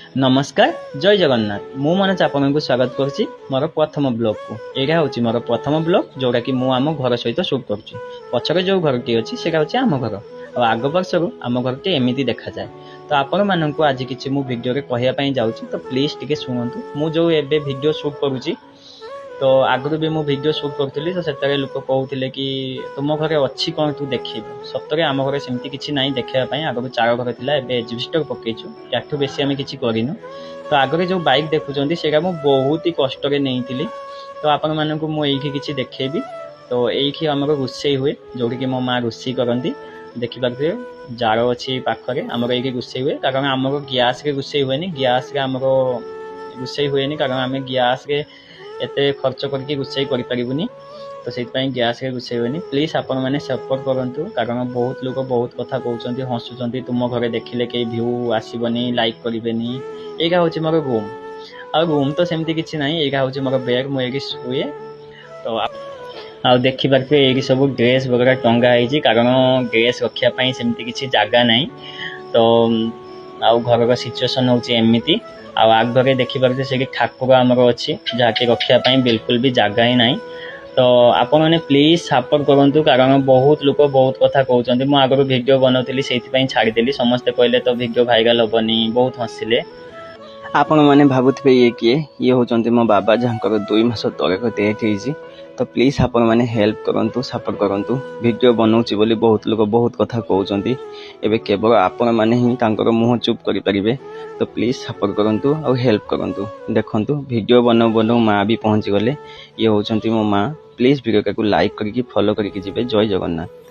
नमस्कार जय जगन्नाथ मु मनोज आपन को स्वागत करुच्ची मोर प्रथम ब्लॉग को यहाँ हूँ मोर प्रथम ब्लॉग जोटा कि मु आम घर सहित शूट करुच्ची पछरे जो घर टी अच्छी से आम घर और आग वर्षर आम घर टी एमती देखा जाए। तो आपण मानक आज किसी मु वीडियो रे कहवाई जाऊँगी तो प्लीज टिके शुणु मु जो एबे वीडियो शूट करुच्ची तो आगु भी मुझे वीडियो शूट करी तो से लोक कहते कि तुम घरे अच्छी कौन तू देख सतरे आम घर सेमती किसी ना देखापी आगु चार घर था एजबेस्टर पकईचु याठू बेसी आम किसी करूँ। तो आगे जो बाइक देखुं से बहुत ही कष्ट नहीं तो आपण मानक मुझे किसी देखेबी। तो यही आम रोषे हुए जोटी कि मो माँ रोषे करती देखिपे जार अच्छी पाखे आमर ये रोषे हुए कारण आमर गैस रोषे हुए गैस आमर रोषे हुए कारण आम गैस एते खर्च करके रोषे करें तो से गैस रोषे हुए प्लीज आपण मैंने सपोर्ट करूँ कारण बहुत लोग बहुत कथा कहते हसुँच तुम घरे देखिले कई भ्यू आसबनी लाइक करें। यहाँ हूँ मोर रूम आ रूम तो सेमती किसी ना यहाँ हूँ मोर बेड मुझे शुए। तो आ देखिपे ये सब ड्रेस वगैरह टंगाई कारण ड्रेस रखापी सेमती किसी जगह ना। तो आ घर सिचुएसन हूँ एमती आगे देखिपे से ठाकुर आमर अच्छी जहाँकि रखापी बिल्कुल भी जगह ही ना। तो आपण मैंने प्लीज सपोर्ट करूँ कारण बहुत लोग बहुत कथा कहते मुझे आगर वीडियो बनाऊली से छाड़देली समस्ते कहले तो वीडियो भाइराल हेनी बहुत हसिले। आपण मैंने भावुवे ये किए ये होती मो बाबा जहाँ 2 मास तले डेथ होती। तो प्लीज आपण मैंने हेल्प करूँ सपोर्ट करूँ वीडियो बनाऊँच बोली बहुत लोग बहुत कथा कहते एवं केवल आपण मैंने ही मुँह चुप करें। तो प्लीज सपोर्ट करूँ और हेल्प करूँ। देखूँ वीडियो बनाऊ बनाऊ माँ भी पहुँची गले ये होती मो माँ प्लीज वीडियो को लाइक करके फॉलो करके जय जगन्नाथ।